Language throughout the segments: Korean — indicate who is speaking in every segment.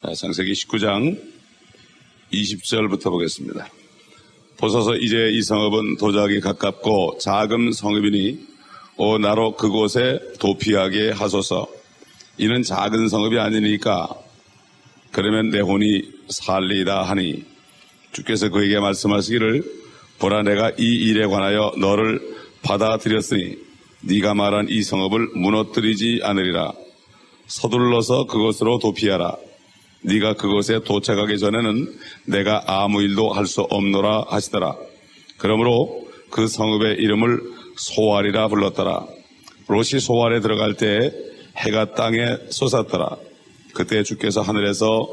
Speaker 1: 창세기 19장 20절부터 보겠습니다. 보소서 이제 이 성읍은 도적이 가깝고 작은 성읍이니 나로 그곳에 도피하게 하소서. 이는 작은 성읍이 아니니까 그러면 내 혼이 살리이다 하니 주께서 그에게 말씀하시기를 보라 내가 이 일에 관하여 너를 받아들였으니 네가 말한 이 성읍을 무너뜨리지 않으리라. 서둘러서 그곳으로 도피하라. 네가 그곳에 도착하기 전에는 내가 아무 일도 할 수 없노라 하시더라. 그러므로 그 성읍의 이름을 소알이라 불렀더라. 롯이 소알에 들어갈 때 해가 땅에 솟았더라. 그때 주께서 하늘에서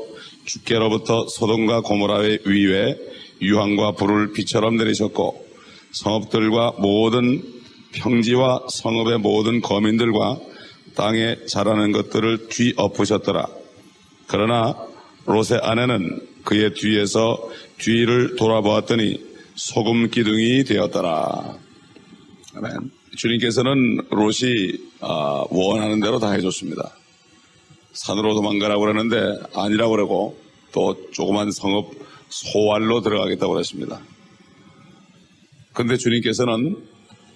Speaker 1: 주께로부터 소돔과 고모라의 위에 유황과 불을 비처럼 내리셨고 성읍들과 모든 평지와 성읍의 모든 거민들과 땅에 자라는 것들을 뒤엎으셨더라. 그러나 롯의 아내는 그의 뒤에서 뒤를 돌아보았더니 소금 기둥이 되었더라. 아멘. 주님께서는 롯이 원하는 대로 다 해줬습니다. 산으로 도망가라고 그러는데 아니라고 그러고 또 조그만 성읍 소알로 들어가겠다고 그랬습니다. 그런데 주님께서는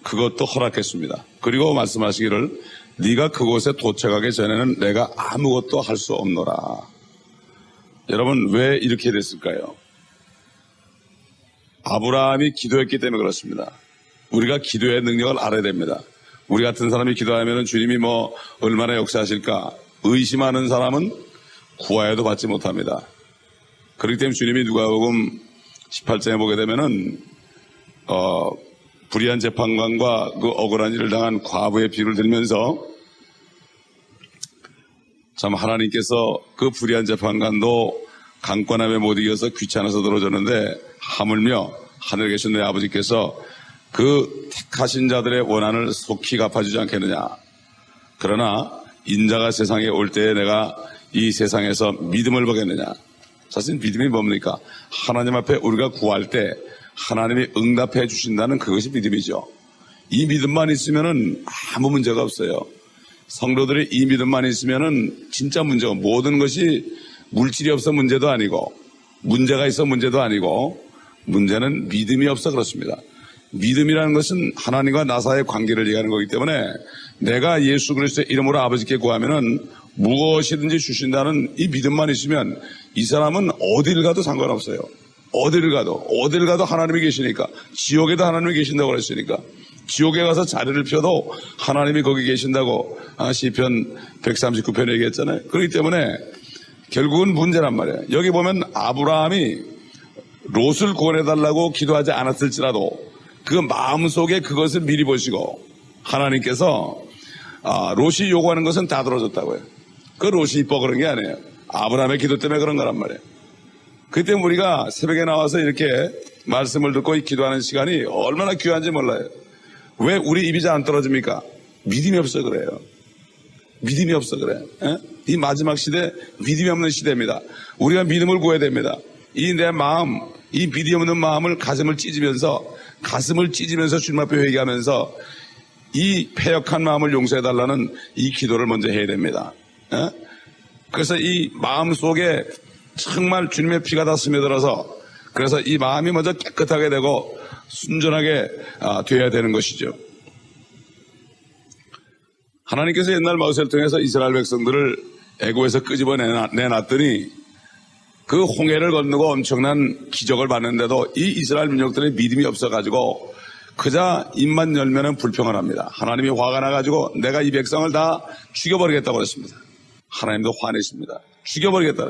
Speaker 1: 그것도 허락했습니다. 그리고 말씀하시기를 네가 그곳에 도착하기 전에는 내가 아무것도 할 수 없노라. 여러분 왜 이렇게 됐을까요? 아브라함이 기도했기 때문에 그렇습니다. 우리가 기도의 능력을 알아야 됩니다. 우리 같은 사람이 기도하면 주님이 얼마나 역사하실까 의심하는 사람은 구하여도 받지 못합니다. 그렇기 때문에 주님이 누가복음 18장에 보게 되면은 불의한 재판관과 그 억울한 일을 당한 과부의 비유를 들면서 참 하나님께서 그 불의한 재판관도 강권함에 못 이겨서 귀찮아서 들어줬는데 하물며 하늘에 계신 내 아버지께서 그 택하신 자들의 원한을 속히 갚아주지 않겠느냐. 그러나 인자가 세상에 올 때에 내가 이 세상에서 믿음을 보겠느냐. 사실 믿음이 뭡니까? 하나님 앞에 우리가 구할 때 하나님이 응답해 주신다는 그것이 믿음이죠. 이 믿음만 있으면은 아무 문제가 없어요. 성도들이 이 믿음만 있으면은 진짜 문제가 모든 것이 물질이 없어 문제도 아니고 문제가 있어 문제도 아니고 문제는 믿음이 없어 그렇습니다. 믿음이라는 것은 하나님과 나 사이의 관계를 얘기하는 거기 때문에 내가 예수 그리스도의 이름으로 아버지께 구하면은 무엇이든지 주신다는 이 믿음만 있으면 이 사람은 어딜 가도 상관없어요. 어딜 가도 하나님이 계시니까. 지옥에도 하나님이 계신다고 그랬으니까. 지옥에 가서 자리를 펴도 하나님이 거기 계신다고 시편 139편에 얘기했잖아요. 그렇기 때문에 결국은 문제란 말이에요. 여기 보면 아브라함이 롯을 구원해달라고 기도하지 않았을지라도 그 마음속에 그것을 미리 보시고 하나님께서 롯이 요구하는 것은 다 들어줬다고요. 그 롯이 이뻐 그런 게 아니에요. 아브라함의 기도 때문에 그런 거란 말이에요. 그때 우리가 새벽에 나와서 이렇게 말씀을 듣고 기도하는 시간이 얼마나 귀한지 몰라요. 왜 우리 입이 잘 안 떨어집니까? 믿음이 없어 그래요. 믿음이 없어 그래요. 이 마지막 시대 믿음이 없는 시대입니다. 우리가 믿음을 구해야 됩니다. 이 내 마음, 이 믿음 없는 마음을 가슴을 찢으면서 주님 앞에 회개하면서 이 패역한 마음을 용서해달라는 이 기도를 먼저 해야 됩니다. 그래서 이 마음 속에 정말 주님의 피가 다 스며들어서 그래서 이 마음이 먼저 깨끗하게 되고 순전하게 되어야 되는 것이죠. 하나님께서 옛날 모세를 통해서 이스라엘 백성들을 애굽에서 끄집어내놨더니 그 홍해를 건너고 엄청난 기적을 봤는데도 이 이스라엘 민족들의 믿음이 없어가지고 그저 입만 열면은 불평을 합니다. 하나님이 화가 나가지고 내가 이 백성을 다 죽여버리겠다고 그랬습니다. 하나님도 화내십니다. 죽여버리겠다.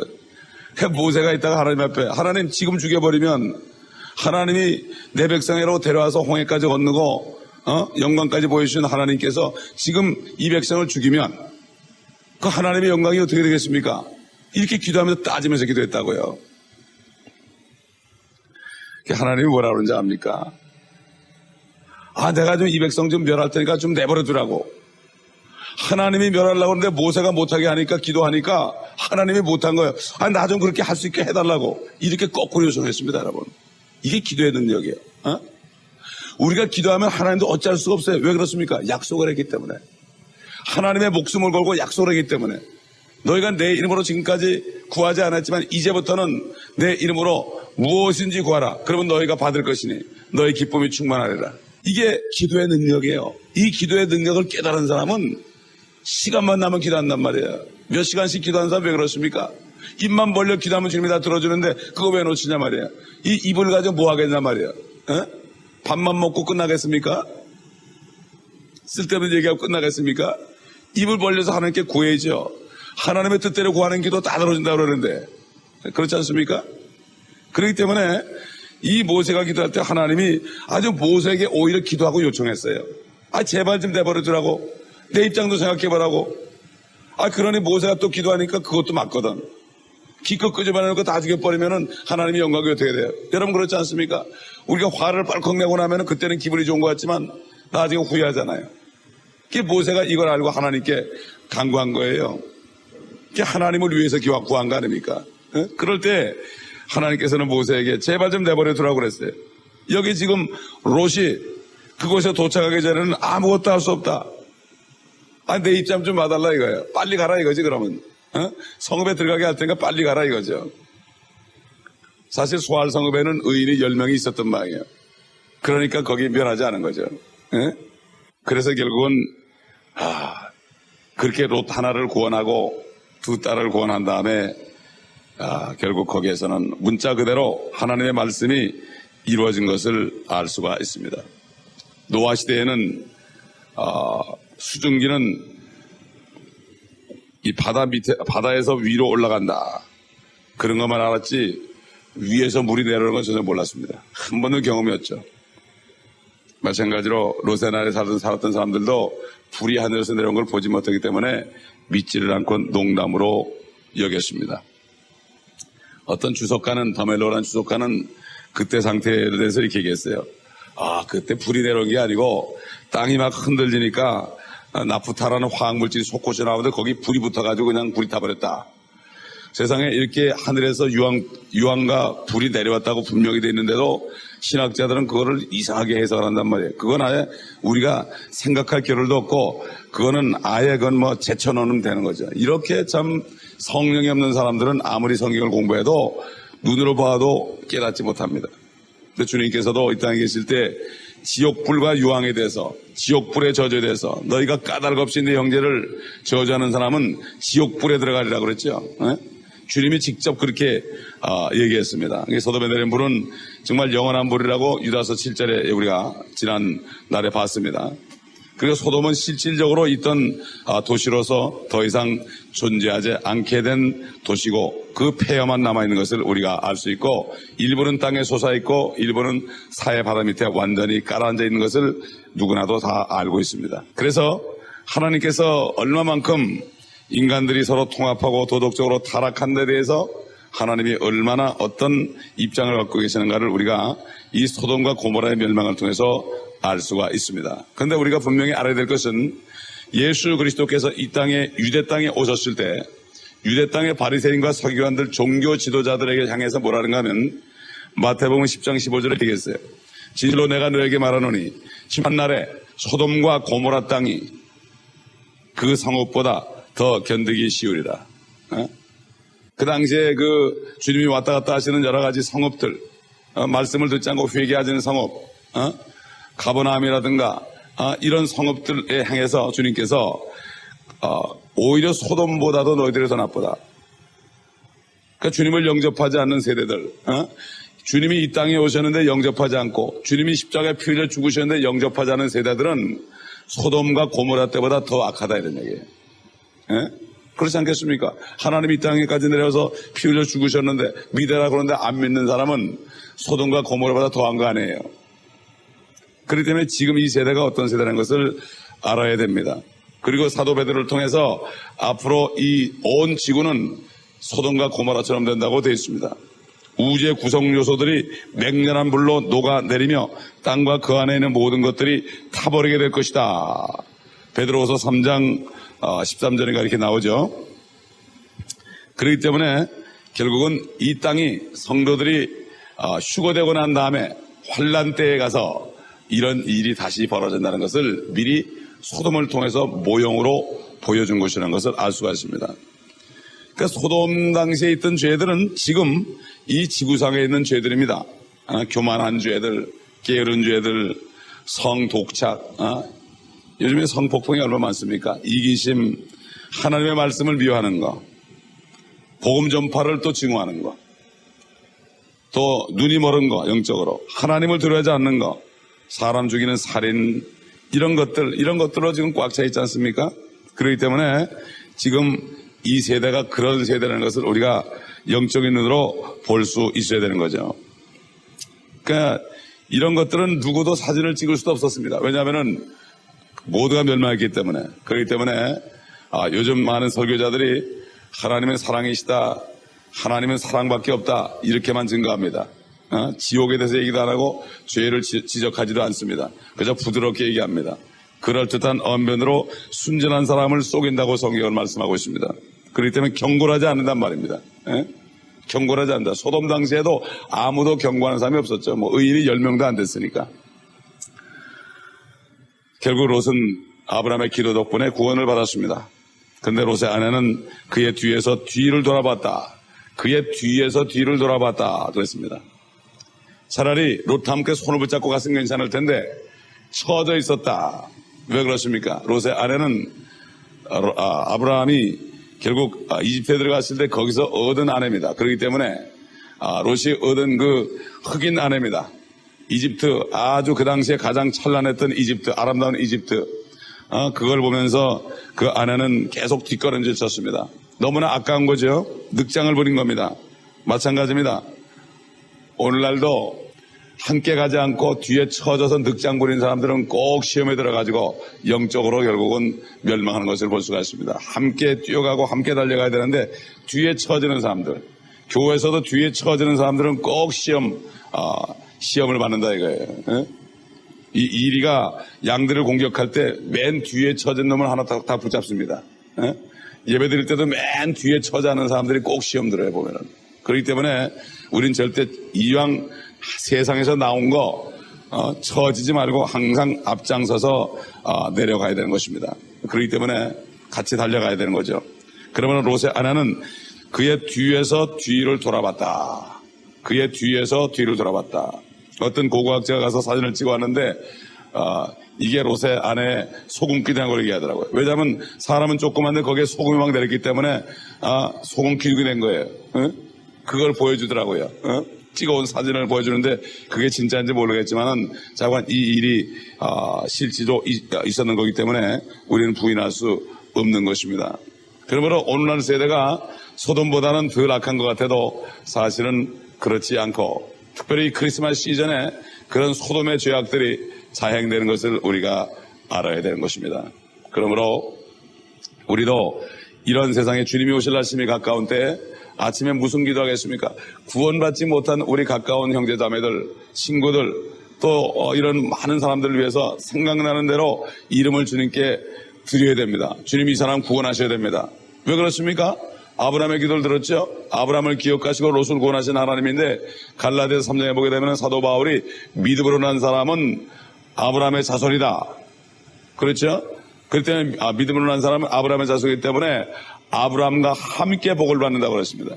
Speaker 1: 모세가 있다가 하나님 앞에 하나님 지금 죽여버리면 하나님이 내 백성이라고 데려와서 홍해까지 건너고 영광까지 보여주신 하나님께서 지금 이 백성을 죽이면 그 하나님의 영광이 어떻게 되겠습니까? 이렇게 기도하면서 따지면서 기도했다고요. 하나님이 뭐라 그러는지 압니까? 내가 좀 이 백성 좀 멸할 테니까 좀 내버려 두라고. 하나님이 멸하려고 하는데 모세가 못하게 하니까 기도하니까 하나님이 못한 거예요. 나 좀 그렇게 할 수 있게 해달라고. 이렇게 거꾸로 요청했습니다, 여러분. 이게 기도의 능력이에요. 우리가 기도하면 하나님도 어찌할 수가 없어요. 왜 그렇습니까? 약속을 했기 때문에. 하나님의 목숨을 걸고 약속을 했기 때문에. 너희가 내 이름으로 지금까지 구하지 않았지만 이제부터는 내 이름으로 무엇인지 구하라. 그러면 너희가 받을 것이니 너희 기쁨이 충만하리라. 이게 기도의 능력이에요. 이 기도의 능력을 깨달은 사람은 시간만 나면 기도한단 말이에요. 몇 시간씩 기도하는 사람 왜 그렇습니까? 입만 벌려 기도하면 주님이 다 들어주는데 그거 왜 놓치냐 말이에요. 이 입을 가지고 뭐 하겠냐 말이에요. 에? 밥만 먹고 끝나겠습니까? 쓸데없는 얘기하고 끝나겠습니까? 입을 벌려서 하나님께 구해야죠. 하나님의 뜻대로 구하는 기도 다 들어준다고 그러는데 그렇지 않습니까? 그렇기 때문에 이 모세가 기도할 때 하나님이 아주 모세에게 오히려 기도하고 요청했어요. 제발 좀 내버려두라고. 내 입장도 생각해보라고. 그러니 모세가 또 기도하니까 그것도 맞거든. 기껏 끄집어내놓고 다 죽여버리면은 하나님의 영광이 어떻게 돼요? 여러분 그렇지 않습니까? 우리가 화를 빨컥 내고 나면은 그때는 기분이 좋은 것 같지만 나중에 후회하잖아요. 그게 모세가 이걸 알고 하나님께 간구한 거예요. 그게 하나님을 위해서 구한 거 아닙니까? 그럴 때 하나님께서는 모세에게 제발 좀 내버려 두라고 그랬어요. 여기 지금 롯이 그곳에 도착하기 전에는 아무것도 할 수 없다. 내 입장 좀 봐달라 이거예요. 빨리 가라 이거지 그러면. 성읍에 들어가게 할 테니까 빨리 가라 이거죠. 사실 소알 성읍에는 의인이 10명이 있었던 모양이에요. 그러니까 거기 면하지 않은 거죠. 그래서 결국은 그렇게 롯 하나를 구원하고 두 딸을 구원한 다음에 결국 거기에서는 문자 그대로 하나님의 말씀이 이루어진 것을 알 수가 있습니다. 노아 시대에는 수증기는 이 바다에서 위로 올라간다. 그런 것만 알았지 위에서 물이 내려오는 건 전혀 몰랐습니다. 한 번도 경험이 없죠. 마찬가지로 롯의 날에 살았던 사람들도 불이 하늘에서 내려온 걸 보지 못하기 때문에 믿지를 않고 농담으로 여겼습니다. 어떤 주석가는 더멜로라는 주석가는 그때 상태에 대해서 이렇게 얘기했어요. 그때 불이 내려온 게 아니고 땅이 막 흔들리니까 나프타라는 화학물질이 솟구쳐 나오는데 거기 불이 붙어가지고 그냥 불이 타버렸다. 세상에 이렇게 하늘에서 유황과 불이 내려왔다고 분명히 돼 있는데도 신학자들은 그거를 이상하게 해석을 한단 말이에요. 그건 아예 우리가 생각할 겨를도 없고 그거는 아예 그건 뭐 제쳐놓으면 되는 거죠. 이렇게 참 성령이 없는 사람들은 아무리 성경을 공부해도 눈으로 봐도 깨닫지 못합니다. 근데 주님께서도 이 땅에 계실 때 지옥불과 유황에 대해서 지옥불에 저주돼서 너희가 까닭 없이 내 형제를 저주하는 사람은 지옥불에 들어가리라 그랬죠. 주님이 직접 그렇게 얘기했습니다. 소돔의 불은 정말 영원한 불이라고 유다서 7절에 우리가 지난 날에 봤습니다. 그리고 소돔은 실질적으로 있던 도시로서 더 이상 존재하지 않게 된 도시고 그 폐허만 남아있는 것을 우리가 알 수 있고 일부는 땅에 솟아있고 일부는 사해 바다 밑에 완전히 깔아앉아 있는 것을 누구나도 다 알고 있습니다. 그래서 하나님께서 얼마만큼 인간들이 서로 통합하고 도덕적으로 타락한 데 대해서 하나님이 얼마나 어떤 입장을 갖고 계시는가를 우리가 이 소돔과 고모라의 멸망을 통해서 알 수가 있습니다. 그런데 우리가 분명히 알아야 될 것은 예수 그리스도께서 이 땅에 유대 땅에 오셨을 때 유대 땅의 바리새인과 서기관들 종교 지도자들에게 향해서 뭐라는가 하면 마태복음 10장 15절에 얘기했어요. 진실로 내가 너에게 말하노니 심판날에 소돔과 고모라 땅이 그 성읍보다 더 견디기 쉬우리라. 그 당시에 그 주님이 왔다 갔다 하시는 여러 가지 성읍들, 말씀을 듣지 않고 회개하지는 성읍, 가버나움이라든가 이런 성읍들에 향해서 주님께서 오히려 소돔보다도 너희들이 더 나쁘다. 그러니까 주님을 영접하지 않는 세대들, 주님이 이 땅에 오셨는데 영접하지 않고 주님이 십자가에 피 흘려 죽으셨는데 영접하지 않은 세대들은 소돔과 고모라 때보다 더 악하다 이런 얘기예요. 그렇지 않겠습니까? 하나님이 이 땅에까지 내려서 피 흘려 죽으셨는데 믿으라 그러는데 안 믿는 사람은 소돔과 고모라보다 더한 거 아니에요. 그렇기 때문에 지금 이 세대가 어떤 세대라는 것을 알아야 됩니다. 그리고 사도 베드로를 통해서 앞으로 이 온 지구는 소돔과 고모라처럼 된다고 되어 있습니다. 우주의 구성 요소들이 맹렬한 불로 녹아내리며 땅과 그 안에 있는 모든 것들이 타버리게 될 것이다. 베드로후서 3장 13절인가 이렇게 나오죠. 그렇기 때문에 결국은 이 땅이 성도들이 휴거되고 난 다음에 환란 때에 가서 이런 일이 다시 벌어진다는 것을 미리 소돔을 통해서 모형으로 보여준 것이라는 것을 알 수가 있습니다. 그러니까 소돔 당시에 있던 죄들은 지금 이 지구상에 있는 죄들입니다. 교만한 죄들, 게으른 죄들, 성독착, 요즘에 성폭행이 얼마나 많습니까? 이기심, 하나님의 말씀을 미워하는 거, 복음 전파를 또 증오하는 거, 또 눈이 멀은 거, 영적으로 하나님을 두려워하지 않는 거, 사람 죽이는 살인, 이런 것들로 지금 꽉 차 있지 않습니까? 그렇기 때문에 지금 이 세대가 그런 세대라는 것을 우리가 영적인 눈으로 볼 수 있어야 되는 거죠. 그러니까 이런 것들은 누구도 사진을 찍을 수도 없었습니다. 왜냐하면은 모두가 멸망했기 때문에. 그렇기 때문에 요즘 많은 설교자들이 하나님은 사랑이시다, 하나님은 사랑밖에 없다, 이렇게만 증거합니다. 지옥에 대해서 얘기도 안 하고 죄를 지적하지도 않습니다. 그저 부드럽게 얘기합니다. 그럴듯한 언변으로 순전한 사람을 속인다고 성경은 말씀하고 있습니다. 그렇기 때문에 경고하지 않는단 말입니다. 경고하지 않는다. 소돔 당시에도 아무도 경고하는 사람이 없었죠. 뭐 의인이 10명도 안 됐으니까. 결국 롯은 아브라함의 기도 덕분에 구원을 받았습니다. 그런데 롯의 아내는 그의 뒤에서 뒤를 돌아봤다. 그의 뒤에서 뒤를 돌아봤다 그랬습니다. 차라리 롯과 함께 손을 붙잡고 갔으면 괜찮을 텐데 처져 있었다. 왜 그렇습니까? 롯의 아내는 아브라함이 결국 이집트에 들어갔을 때 거기서 얻은 아내입니다. 그렇기 때문에 롯이 얻은 그 흑인 아내입니다. 이집트, 아주 그 당시에 가장 찬란했던 이집트, 아름다운 이집트, 그걸 보면서 그 아내는 계속 뒷걸음질 쳤습니다. 너무나 아까운 거죠. 늑장을 부린 겁니다. 마찬가지입니다. 오늘날도 함께 가지 않고 뒤에 처져서 늑장 부린 사람들은 꼭 시험에 들어가지고 영적으로 결국은 멸망하는 것을 볼 수가 있습니다. 함께 뛰어가고 함께 달려가야 되는데 뒤에 처지는 사람들, 교회에서도 뒤에 처지는 사람들은 꼭 시험을 받는다 이거예요. 이 이리가 양들을 공격할 때 맨 뒤에 처진 놈을 하나 다 붙잡습니다. 예배 드릴 때도 맨 뒤에 처자는 사람들이 꼭 시험 들어요, 보면은. 그렇기 때문에 우린 절대 이왕 세상에서 나온 거 처지지 말고 항상 앞장서서 내려가야 되는 것입니다. 그렇기 때문에 같이 달려가야 되는 거죠. 그러면 롯의 아내는 그의 뒤에서 뒤를 돌아봤다. 그의 뒤에서 뒤를 돌아봤다. 어떤 고고학자가 가서 사진을 찍어 왔는데 이게 롯의 아내의 소금 기둥 걸 얘기하더라고요. 왜냐하면 사람은 조그만데 거기에 소금이 막 내렸기 때문에 소금 기둥이 된 거예요. 그걸 보여주더라고요. 찍어온 사진을 보여주는데 그게 진짜인지 모르겠지만은 자관 이 일이 실제로 있었는 거기 때문에 우리는 부인할 수 없는 것입니다. 그러므로 오늘날 세대가 소돔보다는 덜 악한 것 같아도 사실은 그렇지 않고 특별히 크리스마스 시즌에 그런 소돔의 죄악들이 자행되는 것을 우리가 알아야 되는 것입니다. 그러므로 우리도 이런 세상에 주님이 오실 날심이 가까운 때에 아침에 무슨 기도하겠습니까? 구원받지 못한 우리 가까운 형제자매들, 친구들, 또 이런 많은 사람들을 위해서 생각나는 대로 이름을 주님께 드려야 됩니다. 주님 이 사람 구원하셔야 됩니다. 왜 그렇습니까? 아브라함의 기도를 들었죠? 아브라함을 기억하시고 롯을 구원하신 하나님인데 갈라디아서 3장에 보게 되면 사도 바울이 믿음으로 난 사람은 아브라함의 자손이다. 그렇죠? 그렇기 때문에 믿음으로 난 사람은 아브라함의 자손이기 때문에 아브라함과 함께 복을 받는다고 그랬습니다.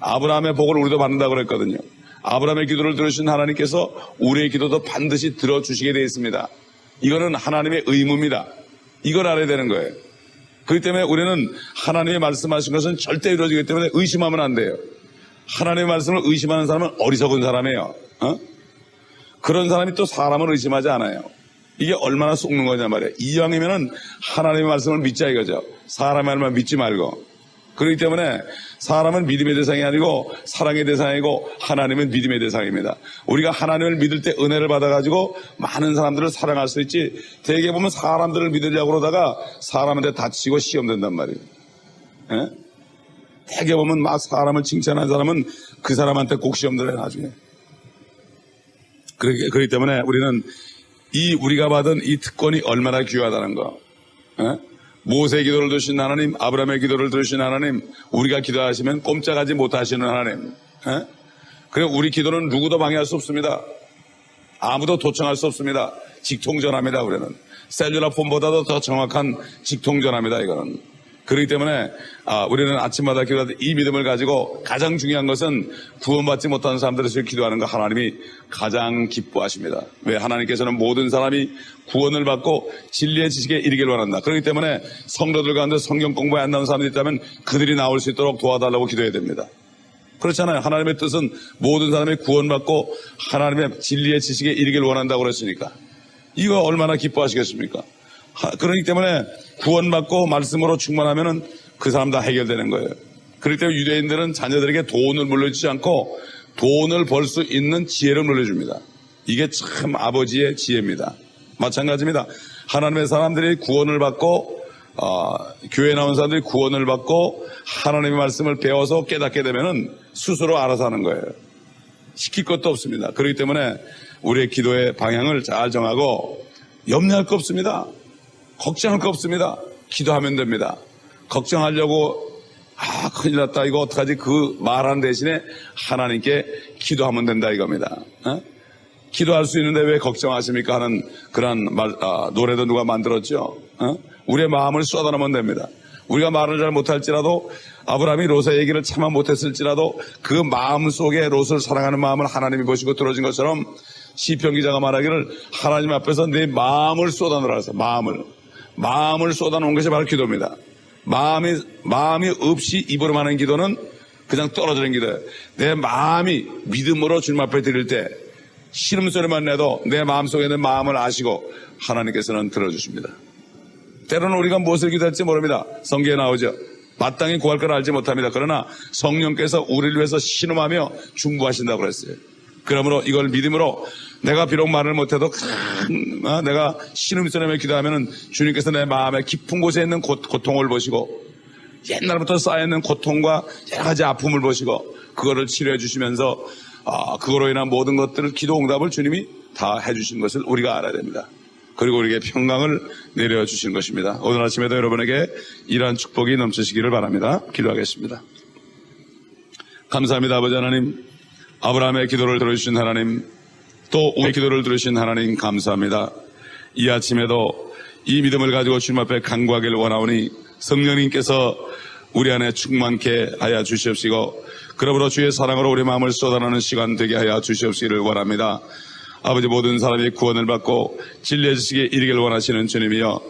Speaker 1: 아브라함의 복을 우리도 받는다고 그랬거든요. 아브라함의 기도를 들으신 하나님께서 우리의 기도도 반드시 들어주시게 되어 있습니다. 이거는 하나님의 의무입니다. 이걸 알아야 되는 거예요. 그렇기 때문에 우리는 하나님의 말씀하신 것은 절대 이루어지기 때문에 의심하면 안 돼요. 하나님의 말씀을 의심하는 사람은 어리석은 사람이에요. 그런 사람이 또 사람을 의심하지 않아요. 이게 얼마나 속는 거냐 말이에요. 이왕이면은 하나님의 말씀을 믿자 이거죠. 사람의 말만 믿지 말고. 그렇기 때문에 사람은 믿음의 대상이 아니고 사랑의 대상이고 하나님은 믿음의 대상입니다. 우리가 하나님을 믿을 때 은혜를 받아가지고 많은 사람들을 사랑할 수 있지, 대개 보면 사람들을 믿으려고 그러다가 사람한테 다치고 시험된단 말이에요. 대개 보면 막 사람을 칭찬하는 사람은 그 사람한테 꼭 시험들어요 나중에. 그렇기 때문에 우리는 우리가 받은 이 특권이 얼마나 귀하다는 거. 모세의 기도를 들으신 하나님, 아브라함의 기도를 들으신 하나님, 우리가 기도하시면 꼼짝하지 못하시는 하나님. 그리고 우리 기도는 누구도 방해할 수 없습니다. 아무도 도청할 수 없습니다. 직통전합니다. 우리는 셀룰라 폰보다도 더 정확한 직통전합니다. 이거는 그렇기 때문에 우리는 아침마다 기도할 때 이 믿음을 가지고 가장 중요한 것은 구원받지 못하는 사람들을 기도하는 거 하나님이 가장 기뻐하십니다. 왜? 하나님께서는 모든 사람이 구원을 받고 진리의 지식에 이르기를 원한다. 그렇기 때문에 성도들 가운데 성경 공부에 안 나온 사람들이 있다면 그들이 나올 수 있도록 도와달라고 기도해야 됩니다. 그렇잖아요. 하나님의 뜻은 모든 사람이 구원받고 하나님의 진리의 지식에 이르기를 원한다고 그랬으니까 이거 얼마나 기뻐하시겠습니까? 그렇기 때문에 구원받고 말씀으로 충만하면은 그 사람 다 해결되는 거예요. 그렇기 때문에 유대인들은 자녀들에게 돈을 물려주지 않고 돈을 벌 수 있는 지혜를 물려줍니다. 이게 참 아버지의 지혜입니다. 마찬가지입니다. 하나님의 사람들이 구원을 받고 교회 나온 사람들이 구원을 받고 하나님의 말씀을 배워서 깨닫게 되면은 스스로 알아서 하는 거예요. 시킬 것도 없습니다. 그렇기 때문에 우리의 기도의 방향을 잘 정하고 염려할 거 없습니다. 걱정할 거 없습니다. 기도하면 됩니다. 걱정하려고 큰일 났다 이거 어떡하지 그 말하는 대신에 하나님께 기도하면 된다 이겁니다. 기도할 수 있는데 왜 걱정하십니까 하는 그런 노래도 누가 만들었죠. 우리의 마음을 쏟아내면 됩니다. 우리가 말을 잘 못할지라도 아브라함이 롯의 얘기를 참아 못했을지라도 그 마음 속에 롯을 사랑하는 마음을 하나님이 보시고 들어준 것처럼 시편 기자가 말하기를 하나님 앞에서 내 마음을 쏟아내라 해서 마음을 쏟아놓은 것이 바로 기도입니다. 마음이 없이 입으로 하는 기도는 그냥 떨어지는 기도예요. 내 마음이 믿음으로 주님 앞에 드릴 때 신음소리만 내도 내 마음속에 있는 마음을 아시고 하나님께서는 들어주십니다. 때로는 우리가 무엇을 기도할지 모릅니다. 성경에 나오죠. 마땅히 구할 걸 알지 못합니다. 그러나 성령께서 우리를 위해서 신음하며 중보하신다고 그랬어요. 그러므로 이걸 믿음으로 내가 비록 말을 못해도 내가 신음소리며 기도하면은 주님께서 내 마음의 깊은 곳에 있는 고통을 보시고 옛날부터 쌓여있는 고통과 여러 가지 아픔을 보시고 그거를 치료해 주시면서 그거로 인한 모든 것들을 기도 응답을 주님이 다 해주신 것을 우리가 알아야 됩니다. 그리고 우리에게 평강을 내려주신 것입니다. 오늘 아침에도 여러분에게 이러한 축복이 넘치시기를 바랍니다. 기도하겠습니다. 감사합니다. 아버지 하나님, 아브라함의 기도를 들어주신 하나님, 또 우리의 기도를 들으신 하나님 감사합니다. 이 아침에도 이 믿음을 가지고 주님 앞에 간구하기를 원하오니 성령님께서 우리 안에 충만케 하여 주시옵시고 그러므로 주의 사랑으로 우리 마음을 쏟아내는 시간 되게 하여 주시옵시기를 원합니다. 아버지 모든 사람이 구원을 받고 진리의 지식에 이르기를 원하시는 주님이여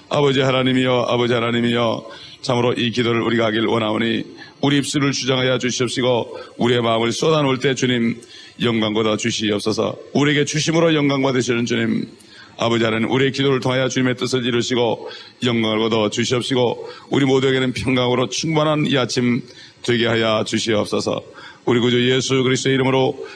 Speaker 1: 아버지 하나님이여 참으로 이 기도를 우리가 하길 원하오니 우리 입술을 주장하여 주시옵시고 우리의 마음을 쏟아놓을 때 주님 영광 거둬 주시옵소서. 우리에게 주심으로 영광 받으시는 주님 아버지 하나님 우리의 기도를 통하여 주님의 뜻을 이루시고 영광을 거둬 주시옵시고 우리 모두에게는 평강으로 충만한 이 아침 되게 하여 주시옵소서. 우리 구주 예수 그리스도의 이름으로